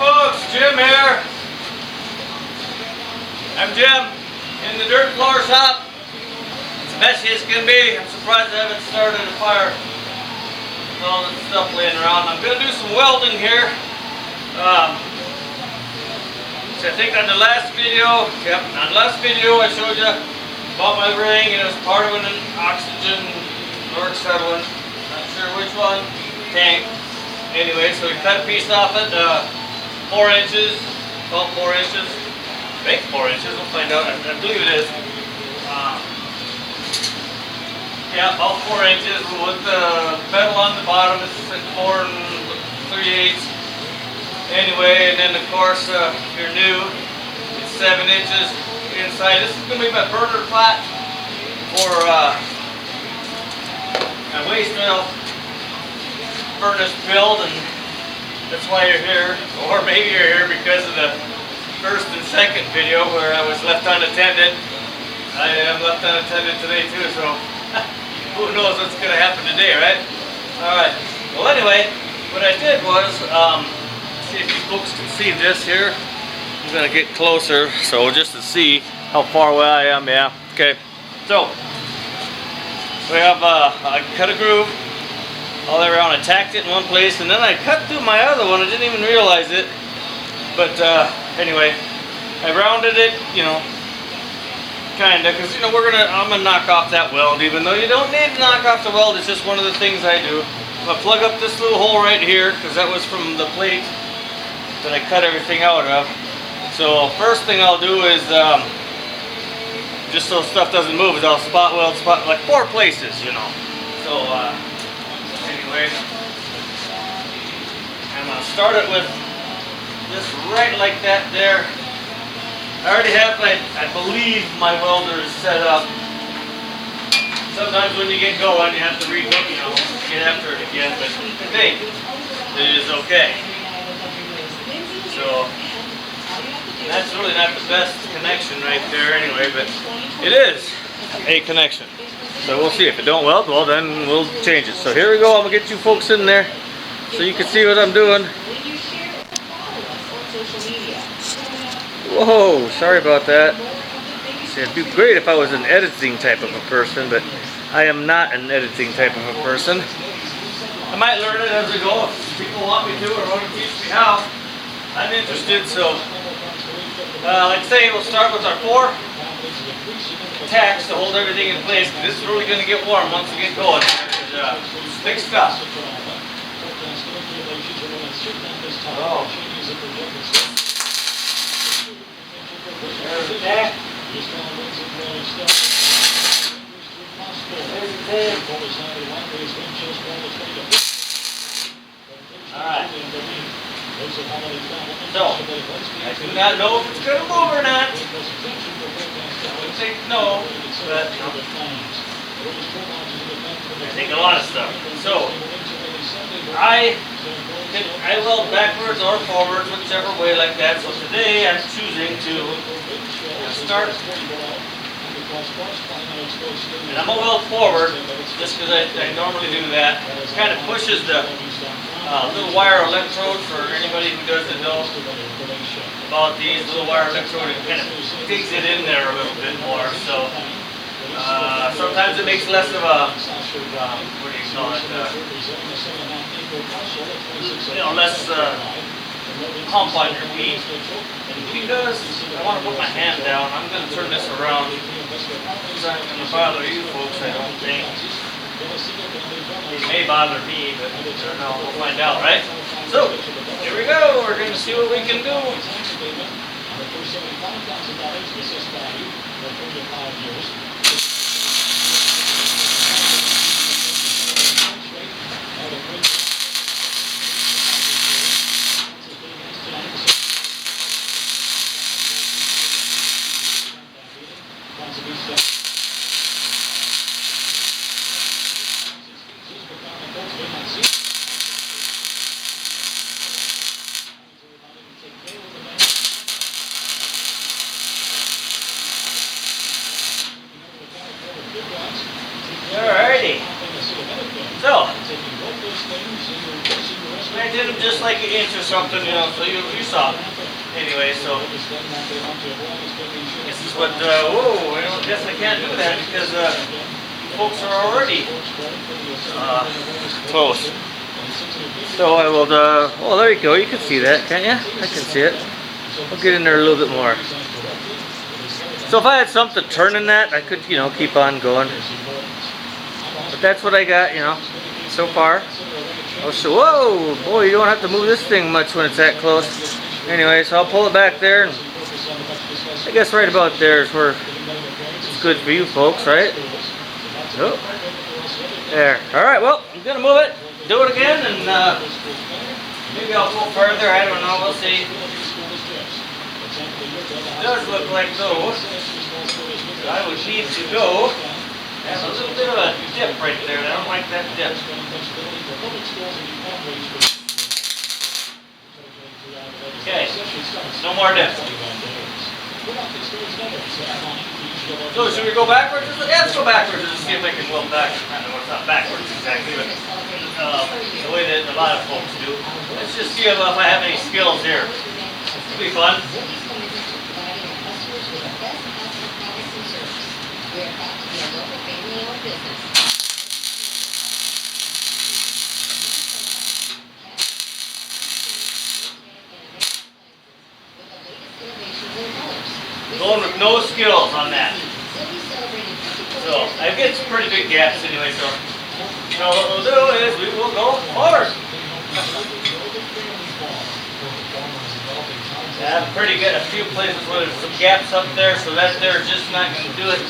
folks, Jim here. I'm Jim in the dirt floor shop. It's messy as can be. I'm surprised I haven't started a fire with all this stuff laying around. I'm going to do some welding here. So I think on the last video, I showed you about my ring, and it was part of an oxygen work settling. Not sure which one. Tank. Anyway, so we cut a piece off it, 4 inches, about 4 inches, maybe 4 inches, we'll find out, I believe it is. Yeah, about 4 inches with the metal on the bottom. It's 4 3/8. Anyway, and then of course, if you're new, it's 7 inches inside. This is going to be my burner flat for my waste oil furnace build, and that's why you're here. Or maybe you're here because of the first and second video where I was left unattended. I am left unattended today too, so who knows what's going to happen today, right? Alright, well anyway, what I did was, see if you folks can see this here. I'm going to get closer, so just to see how far away I am, yeah. Okay, so we have, I cut a groove all the way around. I tacked it in one place, and then I cut through my other one. I didn't even realize it. But anyway, I rounded it, you know, kinda, because you know I'm gonna knock off that weld, even though you don't need to knock off the weld. It's just one of the things I do. I'm gonna plug up this little hole right here, because that was from the plate that I cut everything out of. So first thing I'll do is, just so stuff doesn't move, is I'll spot weld like 4 places, you know. So anyway, I'm going to start it with this right like that there. I already have I believe my welder is set up. Sometimes when you get going you have to re-hook, you know, get after it again, but today it is okay. So that's really not the best connection right there anyway, but it is a connection. So we'll see. If it don't weld, well then we'll change it. So here we go. I'm going to get you folks in there so you can see what I'm doing. Whoa, sorry about that. See, it'd be great if I was an editing type of a person, but I am not an editing type of a person. I might learn it as we go if people want me to or want to teach me how. I'm interested, so like I say, we'll start with our 4 tacks to hold everything in place. This is really going to get warm once we get going. It's thick stuff. Oh. There's the tack. There's the tack. Alright. So, I do not know if it's going to move or not. I would say no, but I think a lot of stuff. So, I weld backwards or forwards, whichever way like that. So today I'm choosing to start, and I'm going to weld forward just because I normally do that. It kind of pushes the little wire electrode, for anybody who doesn't know about these little wire electrode, it kind of digs it in there a little bit more. So sometimes it makes less of a what do you call it? You know, less pump on your feet. And because I want to put my hand down, I'm going to turn this around. It's not going to bother you folks, I don't think. It may bother me, but I don't know, we'll find out, right? So, here we go, we're going to see what we can do. did them just like an inch or something, you know, so you saw. Anyway, so this is what, whoa, I don't guess I can't do that because folks are already close. So I will, oh, there you go, you can see that, can't you? I can see it. I'll get in there a little bit more. So if I had something turning that, I could, you know, keep on going. But that's what I got, you know, so far. Oh, so, whoa, boy, you don't have to move this thing much when it's that close. Anyway, so I'll pull it back there, and I guess right about there is where it's good for you folks, right? Oh, there. All right, well, I'm gonna move it, do it again, and maybe I'll go further. I don't know. We'll see. It does look like though I would need to go. Have a little bit of a dip right there. I don't like that dip. Okay, no more dip. So should we go backwards? Yeah, let's go backwards and see if I can weld back. I don't know, it's not backwards exactly, but the way that a lot of folks do. Let's just see if I have any skills here. It'll be fun. Going with no skills on that. So I get some pretty big gaps anyway, so what we'll do is we will go forward. Yeah, I'm pretty good. A few places where there's some gaps up there, so that there's just not going to do it.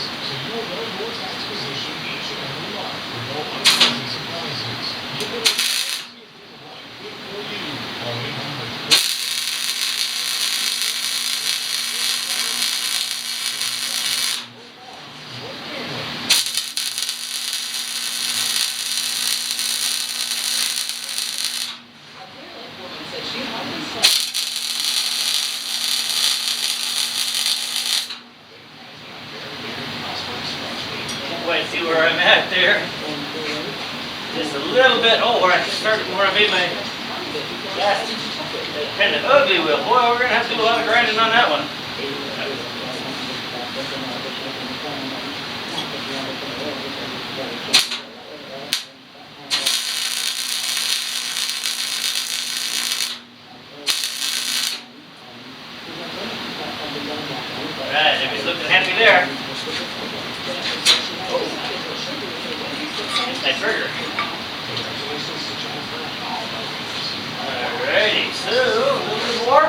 Wait, see where I'm at there. Just a little bit. Oh, where I started, where I made my last kind of ugly wheel. Boy, we're gonna have to do a lot of grinding on that one. All right, everybody's looking happy there. That trigger. Alrighty, so a little bit more.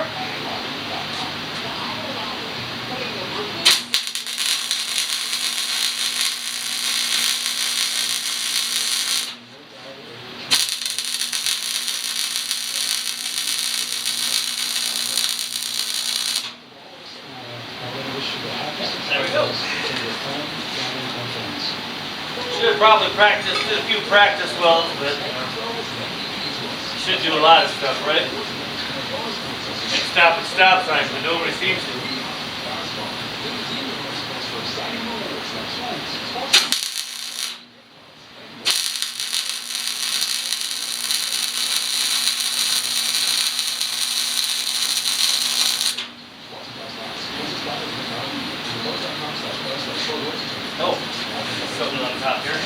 There we go. Should probably practice, do a few practice welds, but should do a lot of stuff, right? And stop at stop signs, but nobody seems to. Oh, something on top here.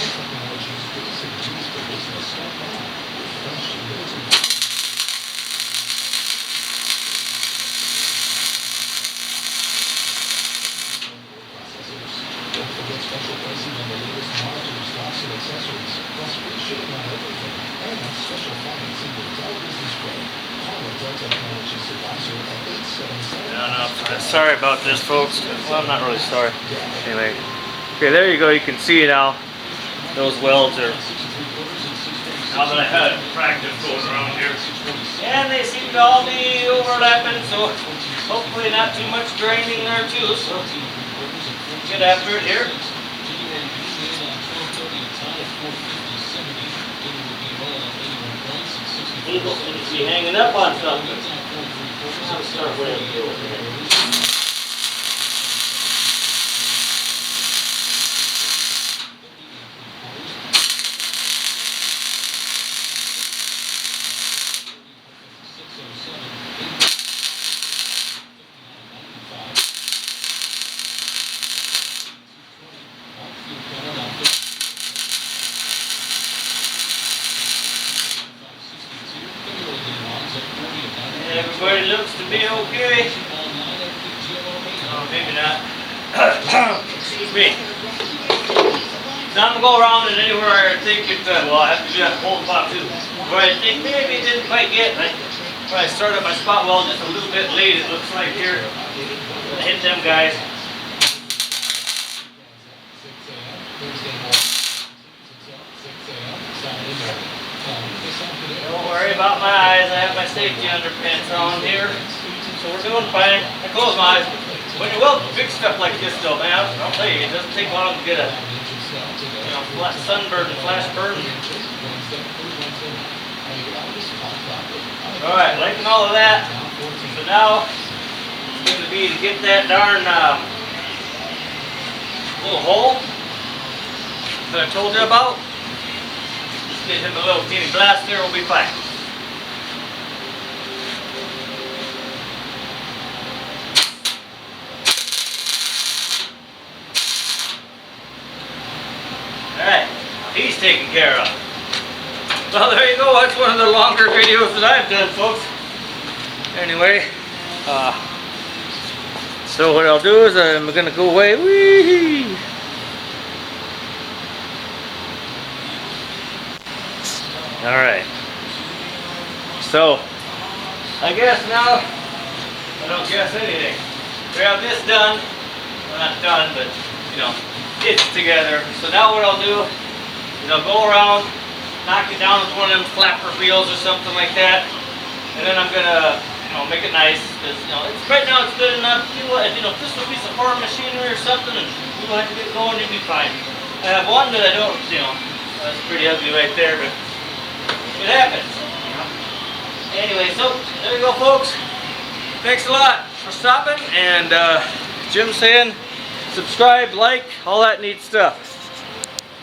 Special pricing on the latest monitors, stocks, and accessories, plus free shipping on everything, and special financing with television display. Call a Delta Technologies advisor at 877. No, sorry about this, folks. Well, I'm not really sorry. Anyway, okay, there you go. You can see now. Those welds are. Now that I had practice going around here, and they seem to all be overlapping, so hopefully not too much grinding there too. So get after it here. People seem to be hanging up on something. I'll start with it. Everybody looks to be okay. Oh, maybe not. Excuse me. Now I'm going to go around and anywhere I think it, well, I have to do that whole spot too. Where I think maybe it didn't quite get, like, where I started my spot weld just a little bit late, it looks like here. I hit them guys. Don't worry about my eyes, I have my safety underpants on here. So we're doing fine. I close my eyes. When you weld big stuff like this though, man, I'll tell you, it doesn't take long to get a sunburn and flash burn. Alright, liking all of that. So now it's going to be to get that darn little hole that I told you about. Just get him a little teeny blast there, we'll be fine. Alright, he's taken care of. Well, there you go. That's one of the longer videos that I've done, folks. Anyway, so what I'll do is I'm going to go away. Whee! Alright. So, I guess now, I don't guess anything. We have this done. Well, not done, but, you know, it's together. So now what I'll do is I'll go around, knock it down with one of them flapper wheels or something like that, and then I'm gonna, make it nice. Cause it's right now it's good enough. If this was a piece of farm machinery or something, and we will have to get going, it'd be fine. I have one that I don't, that's pretty ugly right there, but it happens. Anyway, so there you go, folks. Thanks a lot for stopping, and Jim's saying subscribe, like, all that neat stuff.